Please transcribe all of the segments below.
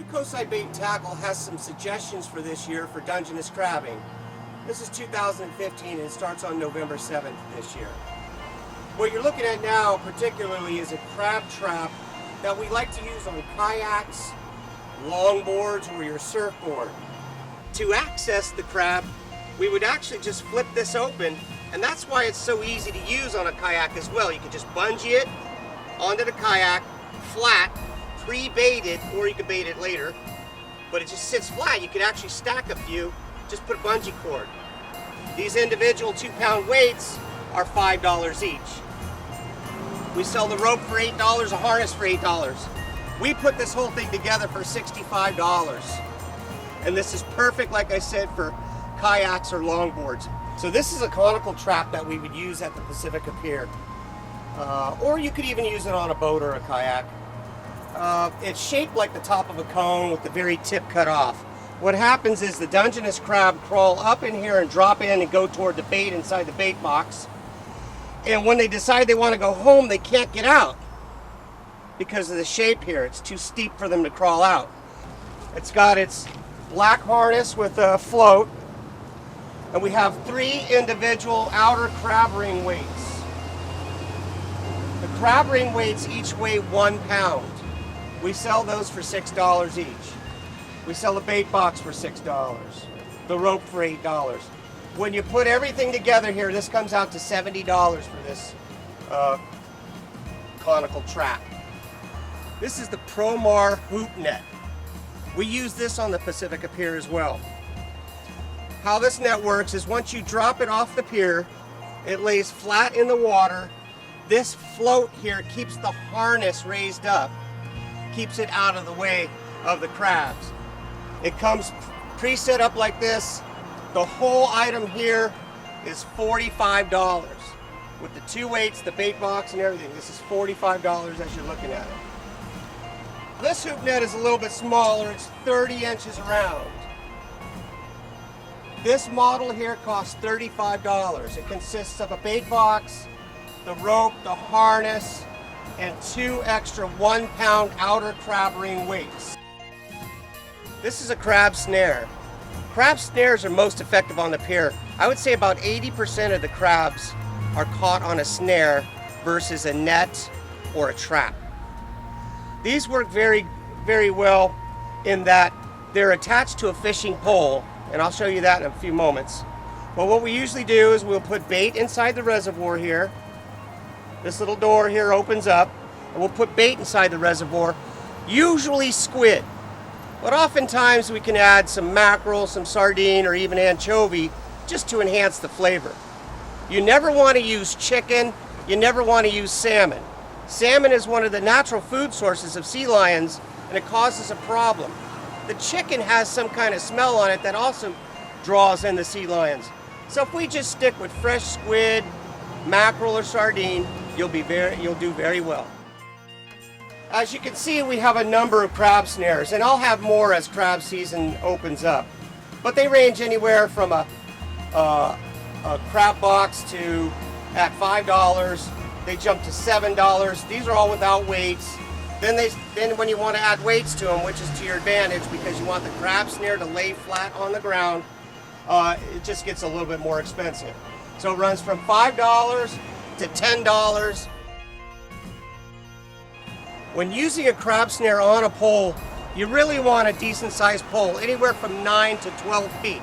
New Coastside Bait and Tackle has some suggestions for this year for Dungeness crabbing. This is 2015 and it starts on November 7th this year. What you're looking at now particularly is a crab trap that we like to use on kayaks, longboards, or your surfboard. To access the crab, we would actually just flip this open, and that's why it's so easy to use on a kayak as well. You can just bungee it onto the kayak, flat, pre-baited, or you can bait it later, but it just sits flat. You could actually stack a few, just put a bungee cord. These individual 2-pound weights are $5 each. We sell the rope for $8, a harness for $8. We put this whole thing together for $65. And this is perfect, like I said, for kayaks or longboards. So this is a conical trap that we would use at the Pacifica Pier. Or you could even use it on a boat or a kayak. It's shaped like the top of a cone with the very tip cut off. What happens is the Dungeness crab crawl up in here and drop in and go toward the bait inside the bait box. And when they decide they want to go home, they can't get out because of the shape here. It's too steep for them to crawl out. It's got its black harness with a float, and we have 3 individual outer crab ring weights. The crab ring weights each weigh 1 pound. We sell those for $6 each. We sell a bait box for $6, the rope for $8. When you put everything together here, this comes out to $70 for this conical trap. This is the Promar hoop net. We use this on the Pacifica Pier as well. How this net works is once you drop it off the pier, it lays flat in the water. This float here keeps the harness raised up, keeps it out of the way of the crabs. It comes pre-set up like this. The whole item here is $45. With the 2 weights, the bait box and everything, this is $45 as you're looking at it. This hoop net is a little bit smaller. It's 30 inches around. This model here costs $35. It consists of a bait box, the rope, the harness, and 2 extra 1-pound outer crab ring weights. This is a crab snare. Crab snares are most effective on the pier. I would say about 80% of the crabs are caught on a snare versus a net or a trap. These work very, very well in that they're attached to a fishing pole, and I'll show you that in a few moments. But what we usually do is we'll put bait inside the reservoir here. This little door here opens up, and we'll put bait inside the reservoir, usually squid. But oftentimes we can add some mackerel, some sardine, or even anchovy just to enhance the flavor. You never want to use chicken, you never want to use salmon. Salmon is one of the natural food sources of sea lions, and it causes a problem. The chicken has some kind of smell on it that also draws in the sea lions. So if we just stick with fresh squid, mackerel, or sardine, you'll do very well. As you can see, we have a number of crab snares, and I'll have more as crab season opens up. But they range anywhere from a crab box to, at $5, they jump to $7. These are all without weights. Then when you want to add weights to them, which is to your advantage because you want the crab snare to lay flat on the ground, it just gets a little bit more expensive. So it runs from $5 to $10. When using a crab snare on a pole, you really want a decent sized pole, anywhere from 9 to 12 feet.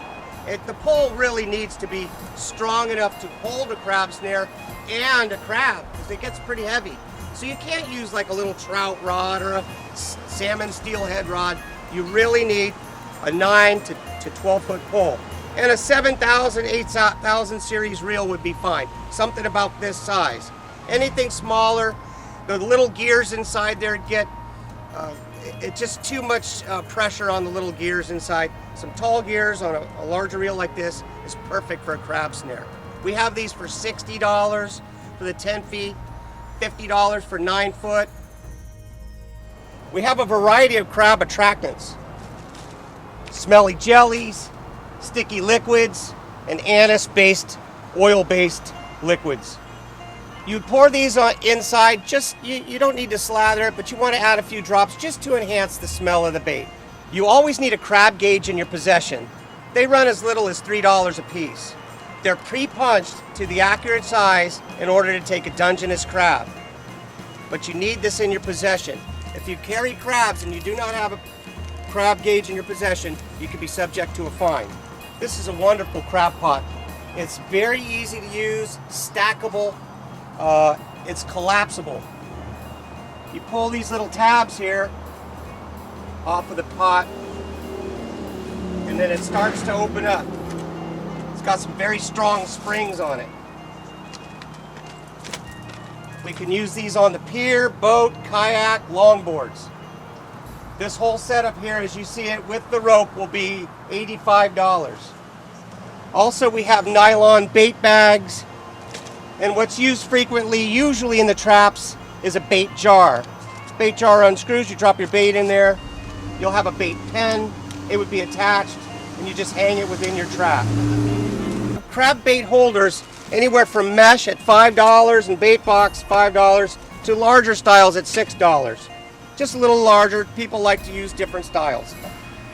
The pole really needs to be strong enough to hold a crab snare and a crab, because it gets pretty heavy. So you can't use like a little trout rod or a salmon steelhead rod. You really need a 9 to 12 foot pole. And a 7,000, 8,000 series reel would be fine. Something about this size. Anything smaller, the little gears inside there get it's just too much pressure on the little gears inside. Some tall gears on a larger reel like this is perfect for a crab snare. We have these for $60 for the 10 feet, $50 for 9 foot. We have a variety of crab attractants. Smelly jellies, sticky liquids, and anise-based, oil-based liquids. You pour these on inside, you don't need to slather it, but you want to add a few drops just to enhance the smell of the bait. You always need a crab gauge in your possession. They run as little as $3 a piece. They're pre-punched to the accurate size in order to take a Dungeness crab. But you need this in your possession. If you carry crabs and you do not have a crab gauge in your possession, you could be subject to a fine. This is a wonderful crab pot. It's very easy to use, stackable, it's collapsible. You pull these little tabs here off of the pot, and then it starts to open up. It's got some very strong springs on it. We can use these on the pier, boat, kayak, longboards. This whole setup here, as you see it, with the rope will be $85. Also, we have nylon bait bags, and what's used frequently, usually in the traps, is a bait jar. Bait jar unscrews, you drop your bait in there. You'll have a bait pen, it would be attached, and you just hang it within your trap. Crab bait holders, anywhere from mesh at $5 and bait box $5 to larger styles at $6. Just a little larger, people like to use different styles.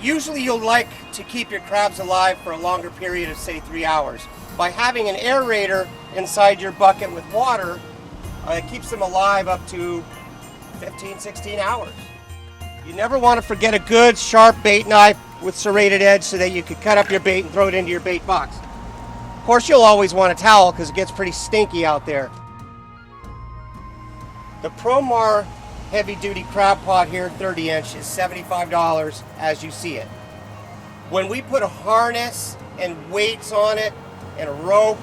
Usually you'll like to keep your crabs alive for a longer period of, say, 3 hours. By having an aerator inside your bucket with water, it keeps them alive up to 15, 16 hours. You never want to forget a good sharp bait knife with serrated edge so that you can cut up your bait and throw it into your bait box. Of course, you'll always want a towel because it gets pretty stinky out there. The Promar heavy-duty crab pot here, 30-inch, is $75 as you see it. When we put a harness and weights on it and a rope,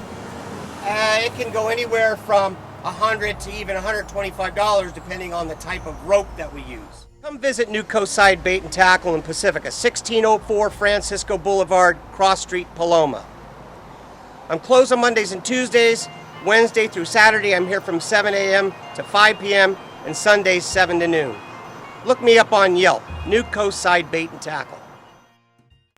it can go anywhere from $100 to even $125 depending on the type of rope that we use. Come visit New Coastside Bait and Tackle in Pacifica, 1604 Francisco Boulevard, Cross Street, Paloma. I'm closed on Mondays and Tuesdays. Wednesday through Saturday, I'm here from 7 a.m. to 5 p.m. and Sundays 7 to noon. Look me up on Yelp, New Coastside Bait and Tackle.